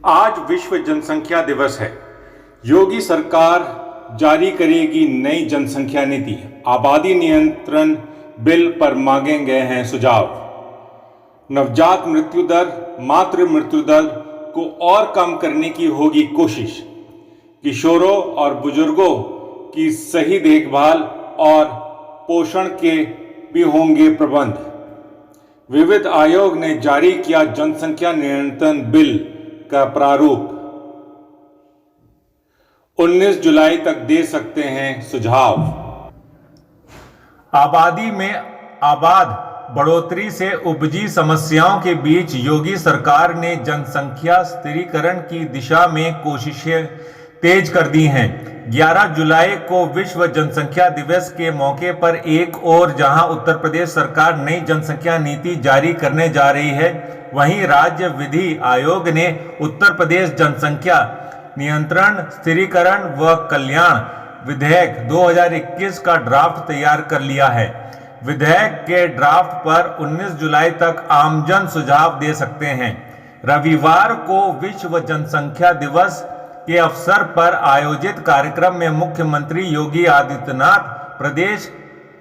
आज विश्व जनसंख्या दिवस है। योगी सरकार जारी करेगी नई जनसंख्या नीति। आबादी नियंत्रण बिल पर मांगे गए हैं सुझाव। नवजात मृत्यु दर, मातृ मृत्यु दर को और कम करने की होगी कोशिश। किशोरों और बुजुर्गों की सही देखभाल और पोषण के भी होंगे प्रबंध। विविध आयोग ने जारी किया जनसंख्या नियंत्रण बिल का प्रारूप। 19 जुलाई तक दे सकते हैं सुझाव। आबादी में आबाद बढ़ोतरी से उपजी समस्याओं के बीच योगी सरकार ने जनसंख्या स्थिरीकरण की दिशा में कोशिशें तेज कर दी हैं। 11 जुलाई को विश्व जनसंख्या दिवस के मौके पर एक और जहां उत्तर प्रदेश सरकार नई जनसंख्या नीति जारी करने जा रही है, वहीं राज्य विधि आयोग ने उत्तर प्रदेश जनसंख्या नियंत्रण, स्थिरीकरण व कल्याण विधेयक 2021 का ड्राफ्ट तैयार कर लिया है। विधेयक के ड्राफ्ट पर 19 जुलाई तक आमजन सुझाव दे सकते हैं। रविवार को विश्व जनसंख्या दिवस के अवसर पर आयोजित कार्यक्रम में मुख्यमंत्री योगी आदित्यनाथ प्रदेश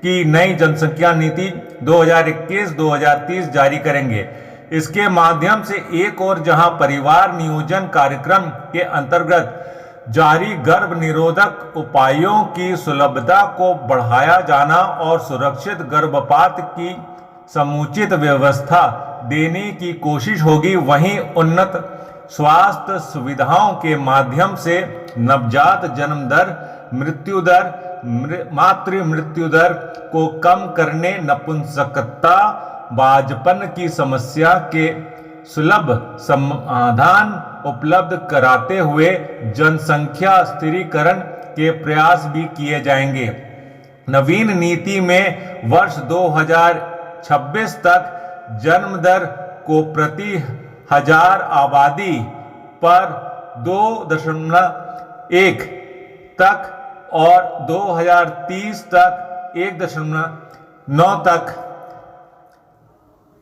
की नई जनसंख्या नीति 2021-2030 जारी करेंगे। इसके माध्यम से एक और जहां परिवार नियोजन कार्यक्रम के अंतर्गत जारी गर्भ निरोधक उपायों की सुलभता को बढ़ाया जाना और सुरक्षित गर्भपात की समुचित व्यवस्था देने की कोशिश होगी, वहीं उन्नत स्वास्थ्य सुविधाओं के माध्यम से नवजात जन्म दर, मृत्यु दर, मातृ मृत्यु दर को कम करने, नपुंसकता, बांझपन की समस्या के सुलभ समाधान उपलब्ध कराते हुए जनसंख्या स्थिरीकरण के प्रयास भी किए जाएंगे। नवीन नीति में वर्ष 2026 तक जन्म दर को प्रति हजार आबादी पर 2.1 तक और 2030 तक 1.9 तक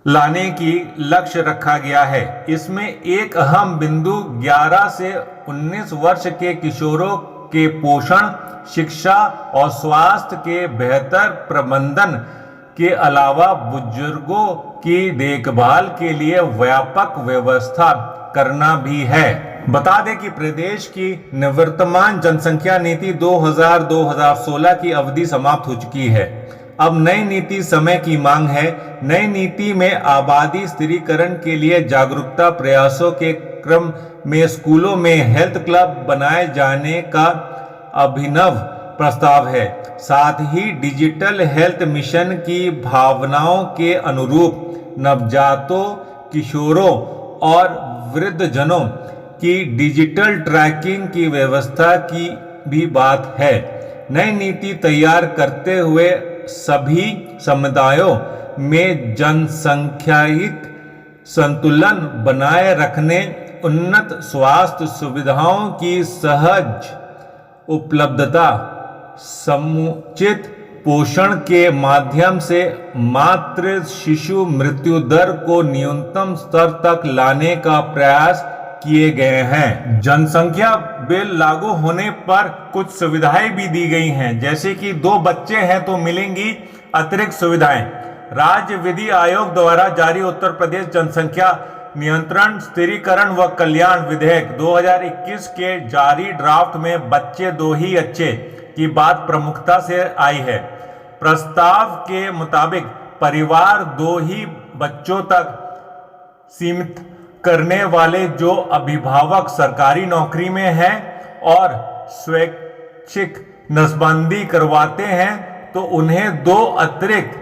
लाने की लक्ष्य रखा गया है। इसमें एक अहम बिंदु 11 से 19 वर्ष के किशोरों के पोषण, शिक्षा और स्वास्थ्य के बेहतर प्रबंधन के अलावा बुजुर्गों की देखभाल के लिए व्यापक व्यवस्था करना भी है। बता दें कि प्रदेश की निवर्तमान जनसंख्या नीति 2000-2016 की अवधि समाप्त हो चुकी है। अब नई नीति समय की मांग है। नई नीति में आबादी स्थिरीकरण के लिए जागरूकता प्रयासों के क्रम में स्कूलों में हेल्थ क्लब बनाए जाने का अभिनव प्रस्ताव है। साथ ही डिजिटल हेल्थ मिशन की भावनाओं के अनुरूप नवजातों, किशोरों और वृद्धजनों की डिजिटल ट्रैकिंग की व्यवस्था की भी बात है। नई नीति तैयार करते हुए सभी समुदायों में जनसंख्यायिक संतुलन बनाए रखने, उन्नत स्वास्थ्य सुविधाओं की सहज उपलब्धता, समुचित पोषण के माध्यम से मातृ शिशु मृत्यु दर को न्यूनतम स्तर तक लाने का प्रयास किए गए हैं। जनसंख्या बिल लागू होने पर कुछ सुविधाएं भी दी गई हैं, जैसे कि 2 बच्चे हैं तो मिलेंगी अतिरिक्त सुविधाएं। राज्य विधि आयोग द्वारा जारी उत्तर प्रदेश जनसंख्या नियंत्रण, स्थिरीकरण व कल्याण विधेयक 2021 के जारी ड्राफ्ट में बच्चे 2 ही अच्छे की बात प्रमुखता से आई है। प्रस्ताव के मुताबिक परिवार 2 ही बच्चों तक सीमित करने वाले जो अभिभावक सरकारी नौकरी में हैं और स्वैच्छिक नसबंदी करवाते हैं तो उन्हें 2 अतिरिक्त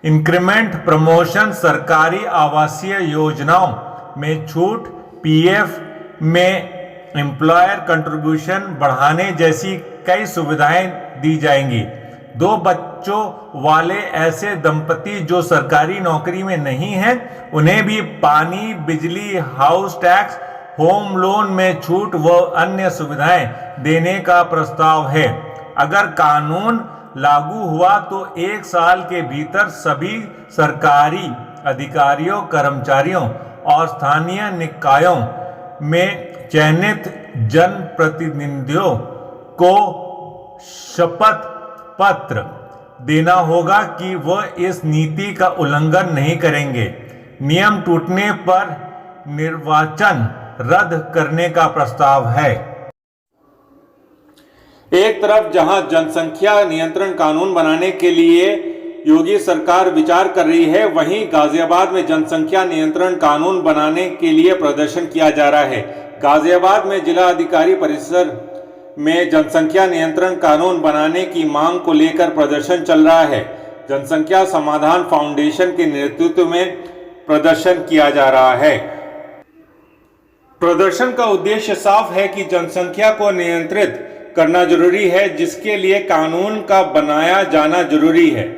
इंक्रीमेंट, प्रमोशन, सरकारी आवासीय योजनाओं में छूट, पीएफ में एम्प्लॉयर कंट्रीब्यूशन बढ़ाने जैसी कई सुविधाएं दी जाएंगी। 2 बच्चों वाले ऐसे दंपति जो सरकारी नौकरी में नहीं हैं, उन्हें भी पानी, बिजली, हाउस टैक्स, होम लोन में छूट व अन्य सुविधाएं देने का प्रस्ताव है। अगर कानून लागू हुआ तो 1 साल के भीतर सभी सरकारी अधिकारियों, कर्मचारियों और स्थानीय निकायों में चयनित जनप्रतिनिधियों को शपथ पत्र देना होगा कि वह इस नीति का उल्लंघन नहीं करेंगे। नियम टूटने पर निर्वाचन रद्द करने का प्रस्ताव है। एक तरफ जहां जनसंख्या नियंत्रण कानून बनाने के लिए योगी सरकार विचार कर रही है, वहीं गाजियाबाद में जनसंख्या नियंत्रण कानून बनाने के लिए प्रदर्शन किया जा रहा है। गाजियाबाद में जिला अधिकारी परिसर में जनसंख्या नियंत्रण कानून बनाने की मांग को लेकर प्रदर्शन चल रहा है। जनसंख्या समाधान फाउंडेशन के नेतृत्व में प्रदर्शन किया जा रहा है। प्रदर्शन का उद्देश्य साफ है कि जनसंख्या को नियंत्रित करना जरूरी है, जिसके लिए कानून का बनाया जाना जरूरी है।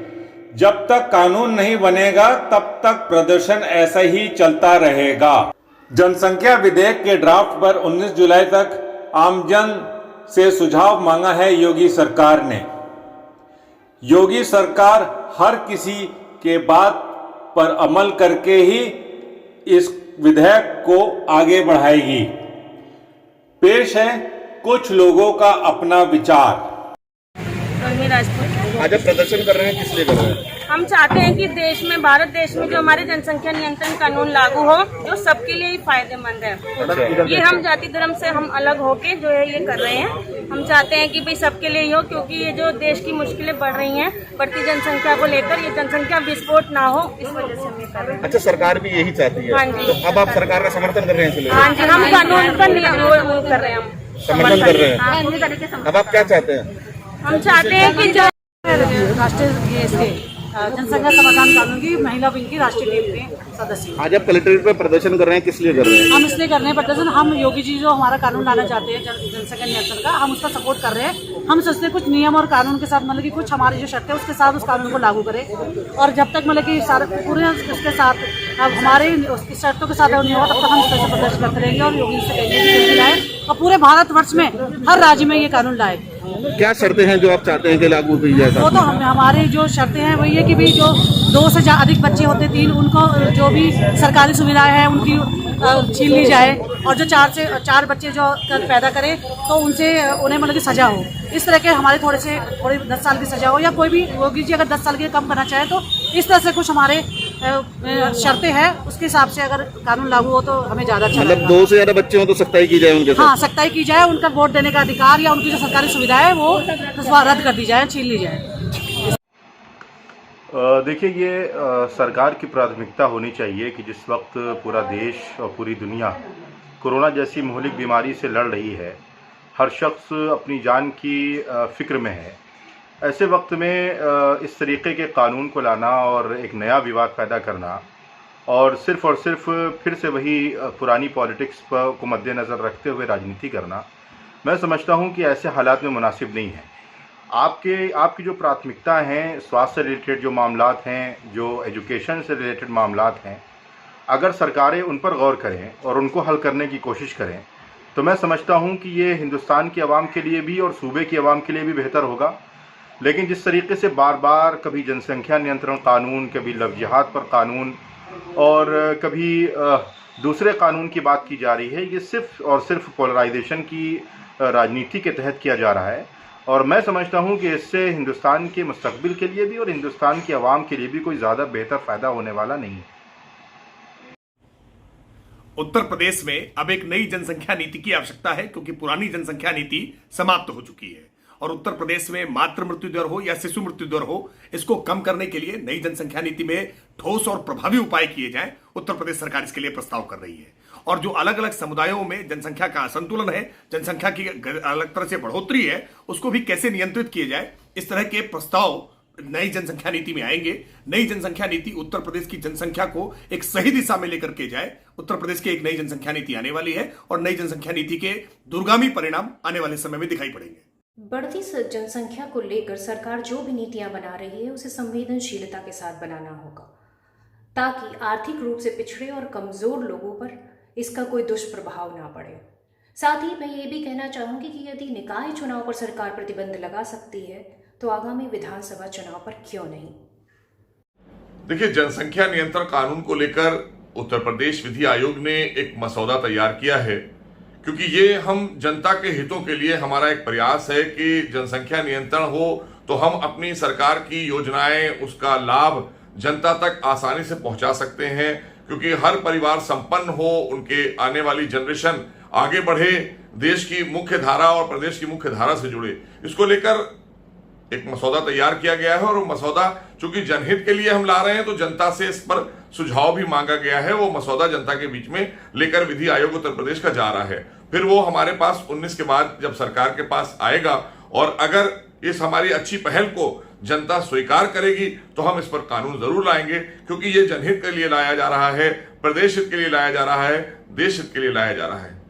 जब तक कानून नहीं बनेगा तब तक प्रदर्शन ऐसा ही चलता रहेगा। जनसंख्या विधेयक के ड्राफ्ट पर 19 जुलाई तक आमजन से सुझाव मांगा है योगी सरकार ने। योगी सरकार हर किसी के बात पर अमल करके ही इस विधेयक को आगे बढ़ाएगी। पेश है कुछ लोगों का अपना विचार। आज आप प्रदर्शन कर रहे हैं, किस लिए कर रहे हैं? हम चाहते हैं कि देश में, भारत देश में जो हमारे जनसंख्या नियंत्रण कानून लागू हो, जो सबके लिए ही फायदेमंद है। ये हम जाति धर्म से हम अलग होके जो है ये कर रहे हैं। हम चाहते हैं कि भाई सबके लिए ही हो, क्योंकि ये जो देश की मुश्किलें बढ़ रही हैं, बढ़ती जनसंख्या को लेकर, ये जनसंख्या विस्फोट ना हो, इस वजह से हम ये कर रहे हैं। अच्छा, सरकार भी यही चाहती है। हाँ जी। तो अब आप सरकार का समर्थन कर रहे हैं? हाँ जी, हम कानून का नियम कर रहे हैं, हम समर्थन कर रहे हैं। अब आप क्या चाहते हैं? हम चाहते हैं कि जो राष्ट्रीय जनसंख्या समाधान कानून की महिला विंग की राष्ट्रीय टीम के सदस्य। आज आप कलेक्ट्रेट पे प्रदर्शन कर रहे हैं, किस लिए कर रहे हैं? हम इसलिए कर रहे हैं प्रदर्शन, हम योगी जी जो हमारा कानून लाना चाहते हैं जनसंख्या नियंत्रण का, हम उसका सपोर्ट कर रहे हैं। हम सोचते हैं कुछ नियम और कानून के साथ, मतलब कि कुछ हमारी जो शर्तें उसके साथ उस कानून को लागू करें, और जब तक मतलब कि सारे पूरे उसके साथ अब हमारे उसकी शर्तों के साथ नहीं होगा तब तक हम इस तरह से प्रदर्शन करते रहेंगे और योगी से कहेंगे कि जल्दी लाए और पूरे भारतवर्ष में हर राज्य में ये कानून लाए। क्या शर्तें हैं जो आप चाहते हैं कि लागू की जाए? वो तो हमारे जो शर्तें हैं वही है कि भी जो 2 से अधिक बच्चे होते 3, उनको जो भी सरकारी सुविधाएं हैं उनकी छीन ली जाए, और जो 4 बच्चे जो पैदा करें तो उनसे उन्हें मतलब कि सजा हो। इस तरह के हमारे थोड़ी 10 साल की सजा हो, या कोई भी योगी जी अगर 10 साल के कम करना चाहे तो इस तरह से कुछ हमारे शर्तें हैं, उसके हिसाब से अगर कानून लागू हो तो हमें ज्यादा अच्छा मतलब 2 से ज्यादा बच्चे हो तो सख्ताई की जाए उनके साथ? हाँ, सख्ताई की जाए, उनका वोट देने का अधिकार या उनकी जो सरकारी सुविधा है वो रद्द कर दी जाए, छीन ली जाए। देखिए, ये सरकार की प्राथमिकता होनी चाहिए कि जिस वक्त पूरा देश और पूरी दुनिया कोरोना जैसी महलिक बीमारी से लड़ रही है, हर शख्स अपनी जान की फिक्र में है। ऐसे वक्त में इस तरीके के कानून को लाना और एक नया विवाद पैदा करना और सिर्फ फिर से वही पुरानी पॉलिटिक्स को मद्देनज़र रखते हुए राजनीति करना, मैं समझता हूं कि ऐसे हालात में मुनासिब नहीं है। आपकी जो प्राथमिकता हैं, स्वास्थ्य से रिलेटेड जो मामलात हैं, जो एजुकेशन से रिलेटेड मामलात हैं, अगर सरकारें उन पर गौर करें और उनको हल करने की कोशिश करें तो मैं समझता हूं कि ये हिंदुस्तान की आवाम के लिए भी और सूबे की आवाम के लिए भी बेहतर होगा। लेकिन जिस तरीके से बार बार कभी जनसंख्या नियंत्रण कानून, कभी लव जिहाद पर कानून और कभी दूसरे कानून की बात की जा रही है, ये सिर्फ और सिर्फ पोलराइजेशन की राजनीति के तहत किया जा रहा है। और मैं समझता हूं कि इससे हिंदुस्तान के मुस्तकबिल के लिए भी और हिंदुस्तान की आवाम के लिए भी कोई ज़्यादा बेहतर फ़ायदा होने वाला नहीं है। उत्तर प्रदेश में अब एक नई जनसंख्या नीति की आवश्यकता है, क्योंकि पुरानी जनसंख्या नीति समाप्त हो चुकी है। और उत्तर प्रदेश में मातृ मृत्यु दर हो या शिशु मृत्यु दर हो, इसको कम करने के लिए नई जनसंख्या नीति में ठोस और प्रभावी उपाय किए जाएं। उत्तर प्रदेश सरकार इसके लिए प्रस्ताव कर रही है। और जो अलग अलग समुदायों में जनसंख्या का असंतुलन है, जनसंख्या की अलग तरह से बढ़ोतरी है, उसको भी कैसे नियंत्रित किए जाए, इस तरह के प्रस्ताव नई जनसंख्या नीति में आएंगे। नई जनसंख्या नीति उत्तर प्रदेश की जनसंख्या को एक सही दिशा में लेकर के जाए। उत्तर प्रदेश की एक नई जनसंख्या नीति आने वाली है और नई जनसंख्या नीति के दूरगामी परिणाम आने वाले समय में दिखाई पड़ेंगे। बढ़ती जनसंख्या को लेकर सरकार जो भी नीतियां बना रही है उसे संवेदनशीलता के साथ बनाना होगा, ताकि आर्थिक रूप से पिछड़े और कमजोर लोगों पर इसका कोई दुष्प्रभाव ना पड़े। साथ ही मैं ये भी कहना चाहूंगी कि यदि निकाय चुनाव पर सरकार प्रतिबंध लगा सकती है तो आगामी विधानसभा चुनाव पर क्यों नहीं। देखिए, जनसंख्या नियंत्रण कानून को लेकर उत्तर प्रदेश विधि आयोग ने एक मसौदा तैयार किया है क्योंकि ये हम जनता के हितों के लिए हमारा एक प्रयास है कि जनसंख्या नियंत्रण हो तो हम अपनी सरकार की योजनाएं, उसका लाभ जनता तक आसानी से पहुंचा सकते हैं, क्योंकि हर परिवार संपन्न हो, उनके आने वाली जनरेशन आगे बढ़े, देश की मुख्य धारा और प्रदेश की मुख्य धारा से जुड़े। इसको लेकर एक मसौदा तैयार किया गया है और वो मसौदा चूंकि जनहित के लिए हम ला रहे हैं तो जनता से इस पर सुझाव भी मांगा गया है। वो मसौदा जनता के बीच में लेकर विधि आयोग उत्तर प्रदेश का जा रहा है। फिर वो हमारे पास 19 के बाद जब सरकार के पास आएगा और अगर इस हमारी अच्छी पहल को जनता स्वीकार करेगी तो हम इस पर कानून जरूर लाएंगे, क्योंकि ये जनहित के लिए लाया जा रहा है, प्रदेश हित के लिए लाया जा रहा है, देश हित के लिए लाया जा रहा है।